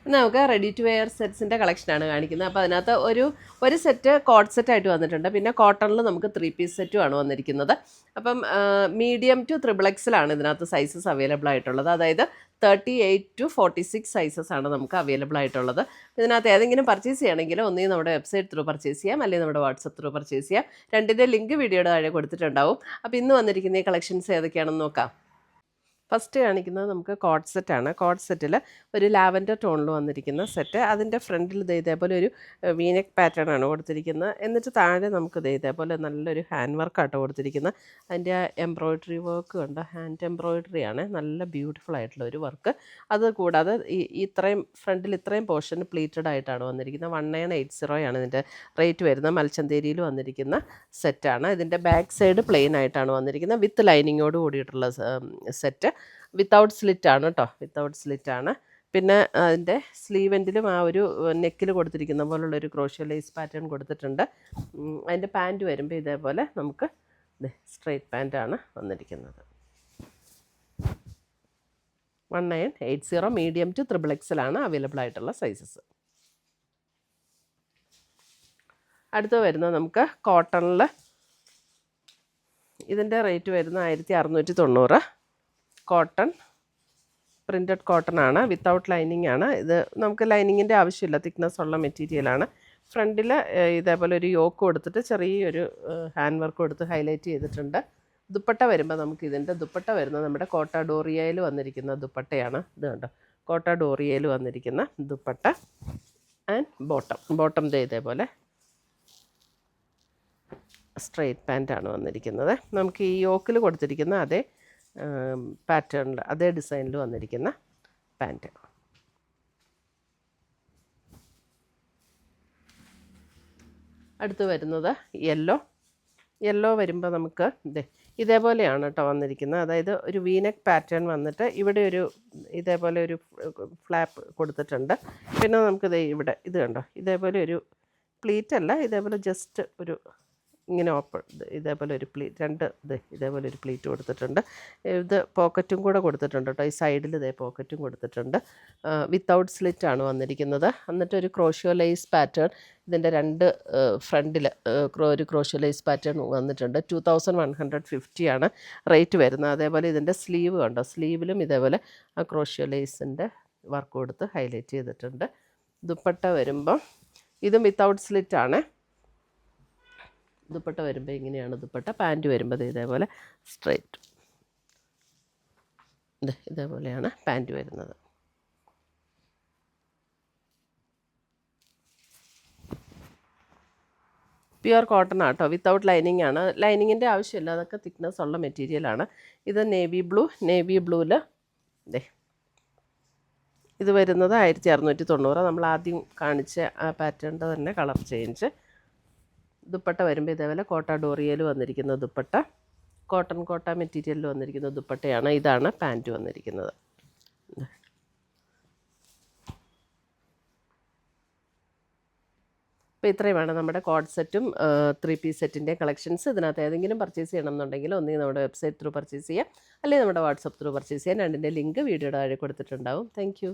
നമുക്ക് ready to wear സെറ്റ്സിൻ്റെ കളക്ഷനാണ് കാണിക്കുന്നത്. അപ്പോൾ അതിനകത്ത് ഒരു സെറ്റ് കോട്ട് സെറ്റായിട്ട് വന്നിട്ടുണ്ട്. പിന്നെ കോട്ടണിൽ നമുക്ക് 3 പീസ് സെറ്റുമാണ് വന്നിരിക്കുന്നത്. അപ്പം മീഡിയം ടു XXL ഇതിനകത്ത് സൈസസ് അവൈലബിൾ ആയിട്ടുള്ളത്. അതായത് 38 to 46 സൈസസ് ആണ് നമുക്ക് അവൈലബിൾ ആയിട്ടുള്ളത്. ഇതിനകത്ത് ഏതെങ്കിലും പർച്ചേസ് ചെയ്യണമെങ്കിൽ ഒന്നുകിൽ നമ്മുടെ വെബ്സൈറ്റ് ത്രൂ പർച്ചേസ് ചെയ്യാം, അല്ലെങ്കിൽ നമ്മുടെ വാട്സപ്പ് ത്രൂ പർച്ചേസ് ചെയ്യാം. രണ്ടിൻ്റെ ലിങ്ക് വീഡിയോയുടെ താഴെ കൊടുത്തിട്ടുണ്ടാവും. അപ്പോൾ ഇന്ന് വന്നിരിക്കുന്ന ഈ കളക്ഷൻസ് ഏതൊക്കെയാണെന്ന് നോക്കാം. ഫസ്റ്റ് കാണിക്കുന്നത് നമുക്ക് കോട്ട് സെറ്റാണ്. കോട്ട് സെറ്റിൽ ഒരു ലാവൻഡർ ടോണിൽ വന്നിരിക്കുന്ന സെറ്റ്. അതിൻ്റെ ഫ്രണ്ടിൽ ഇതേപോലെ ഒരു വീനെക്ക് പാറ്റേൺ ആണ് കൊടുത്തിരിക്കുന്നത്. എന്നിട്ട് താഴെ നമുക്ക് ഇതേപോലെ നല്ലൊരു ഹാൻഡ് വർക്കാട്ടോ കൊടുത്തിരിക്കുന്നത്. അതിൻ്റെ എംബ്രോയ്ഡറി വർക്ക് കണ്ട ഹാൻഡ് എംബ്രോയ്ഡറി ആണ്, നല്ല ബ്യൂട്ടിഫുൾ ആയിട്ടുള്ള ഒരു വർക്ക്. അത് കൂടാതെ ഇത്രയും ഫ്രണ്ടിൽ ഇത്രയും പോർഷൻ പ്ലീറ്റഡ് ആയിട്ടാണ് വന്നിരിക്കുന്നത്. 1980 ആണ് ഇതിൻ്റെ റേറ്റ് വരുന്നത്. മൽച്ചന്തേരിയിൽ വന്നിരിക്കുന്ന സെറ്റാണ്. ഇതിൻ്റെ ബാക്ക് സൈഡ് പ്ലെയിൻ ആയിട്ടാണ് വന്നിരിക്കുന്നത്, വിത്ത് ലൈനിങ്ങോട് കൂടിയിട്ടുള്ള സെറ്റ്. വിത്തൗട്ട് സ്ലിറ്റാണ് കേട്ടോ, വിത്തൗട്ട് സ്ലിറ്റാണ്. പിന്നെ അതിൻ്റെ സ്ലീവ് എൻഡിലും ആ ഒരു നെക്കിൽ കൊടുത്തിരിക്കുന്ന പോലുള്ളൊരു ക്രോഷ്യോ ലേസ് പാറ്റേൺ കൊടുത്തിട്ടുണ്ട്. അതിൻ്റെ പാൻറ്റ് വരുമ്പോൾ ഇതേപോലെ നമുക്ക് സ്ട്രെയിറ്റ് പാൻറ്റാണ് വന്നിരിക്കുന്നത്. 1980 മീഡിയം ടു XXL ആണ് അവൈലബിൾ ആയിട്ടുള്ള സൈസസ്. അടുത്ത് വരുന്നത് നമുക്ക് കോട്ടണിൽ. ഇതിൻ്റെ റേറ്റ് വരുന്നത് 1690. കോട്ടൺ, പ്രിൻറ്റഡ് കോട്ടൺ ആണ്, വിത്തൗട്ട് ലൈനിങ് ആണ്. ഇത് നമുക്ക് ലൈനിങ്ങിൻ്റെ ആവശ്യമില്ല, തിക്നെസ് ഉള്ള മെറ്റീരിയലാണ്. ഫ്രണ്ടിൽ ഇതേപോലെ ഒരു യോക്ക് കൊടുത്തിട്ട് ചെറിയൊരു ഹാൻഡ് വർക്ക് കൊടുത്ത് ഹൈലൈറ്റ് ചെയ്തിട്ടുണ്ട്. ദുപ്പട്ട വരുമ്പോൾ നമുക്ക് ഇതിൻ്റെ ദുപ്പട്ട വരുന്നത് നമ്മുടെ കോട്ട ഡോറിയയിൽ വന്നിരിക്കുന്ന ദുപ്പട്ടയാണ്. ഇത് കണ്ടോ, കോട്ട ഡോറിയയിൽ വന്നിരിക്കുന്ന ദുപ്പട്ട. ആൻഡ് ബോട്ടം ഇതേപോലെ സ്ട്രെയിറ്റ് പാൻറ്റാണ് വന്നിരിക്കുന്നത്. നമുക്ക് ഈ യോക്കിൽ കൊടുത്തിരിക്കുന്ന അതേ പാറ്റേണിൽ അതേ ഡിസൈനിൽ വന്നിരിക്കുന്ന പാൻറ്റ്. അടുത്ത് വരുന്നത് യെല്ലോ വരുമ്പോൾ നമുക്ക് ഇതേപോലെയാണ് കേട്ടോ വന്നിരിക്കുന്നത്. അതായത് ഒരു വീനെക്ക് പാറ്റേൺ വന്നിട്ട് ഇവിടെ ഒരു ഇതേപോലെ ഒരു ഫ്ലാപ്പ് കൊടുത്തിട്ടുണ്ട്. പിന്നെ നമുക്കിത് ഇവിടെ ഇത് കണ്ടോ, ഇതേപോലെ ഒരു പ്ലീറ്റ് അല്ല, ഇതേപോലെ ജസ്റ്റ് ഒരു ഇങ്ങനെ ഓപ്പൺ ഇതേപോലെ ഒരു ഇതേപോലെ ഒരു പ്ലീറ്റ് കൊടുത്തിട്ടുണ്ട്. ഇത് പോക്കറ്റും കൂടെ കൊടുത്തിട്ടുണ്ട് കേട്ടോ. ഈ സൈഡിൽ പോക്കറ്റും കൊടുത്തിട്ടുണ്ട്. വിത്തൗട്ട് സ്ലിറ്റ് ആണ് വന്നിരിക്കുന്നത്. എന്നിട്ടൊരു ക്രോഷ്യോ ലേസ് പാറ്റേൺ ഇതിൻ്റെ ഫ്രണ്ടിൽ ഒരു ക്രോഷ്യോ ലേസ് പാറ്റേൺ വന്നിട്ടുണ്ട്. 2150 ആണ് റേറ്റ് വരുന്നത്. അതേപോലെ ഇതിൻ്റെ സ്ലീവ് കണ്ടോ, സ്ലീവിലും ഇതേപോലെ ആ ക്രോഷ്യോ ലേസിൻ്റെ വർക്ക് കൊടുത്ത് ഹൈലൈറ്റ് ചെയ്തിട്ടുണ്ട്. ദുപ്പട്ട വരുമ്പം ഇതും വിത്തൗട്ട് സ്ലിറ്റ് ആണ്. ദുപ്പട്ട വരുമ്പോൾ ഇങ്ങനെയാണ് ദുപ്പട്ട. പാൻറ്റ് വരുമ്പോൾ ഇതേപോലെ സ്ട്രെയിറ്റ് ഇതേപോലെയാണ് പാൻറ്റ് വരുന്നത്. പ്യുവർ കോട്ടൺ ആട്ടോ, വിത്തൗട്ട് ലൈനിങ് ആണ്. ലൈനിങ്ങിൻ്റെ ആവശ്യമില്ല, അതൊക്കെ തിക്നെസ് ഉള്ള മെറ്റീരിയലാണ്. ഇത് നേവി ബ്ലൂവിൽ ഇത് വരുന്നത് 1690. നമ്മൾ ആദ്യം കാണിച്ച ആ പാറ്റേണിൻ്റെ തന്നെ കളർ ചേഞ്ച്. ദുപ്പട്ട വരുമ്പോൾ ഇതേപോലെ കോട്ട ഡോറിയയിൽ വന്നിരിക്കുന്ന ദുപ്പട്ട, കോട്ട മെറ്റീരിയലിൽ വന്നിരിക്കുന്ന ദുപ്പട്ടയാണ്. ഇതാണ് പാൻറ്റ് വന്നിരിക്കുന്നത്. അപ്പോൾ ഇത്രയുമാണ് നമ്മുടെ കോഡ് സെറ്റും 3 പീസ് സെറ്റിൻ്റെ കളക്ഷൻസ്. ഇതിനകത്ത് ഏതെങ്കിലും പർച്ചേസ് ചെയ്യണമെന്നുണ്ടെങ്കിൽ ഒന്നുകിൽ നമ്മുടെ വെബ്സൈറ്റ് ത്രൂ പർച്ചേസ് ചെയ്യാം, അല്ലെങ്കിൽ നമ്മുടെ വാട്സപ്പ് ത്രൂ പർച്ചേസ് ചെയ്യാം. രണ്ടിൻ്റെ ലിങ്ക് വീഡിയോയുടെ താഴെ കൊടുത്തിട്ടുണ്ടാവും. താങ്ക്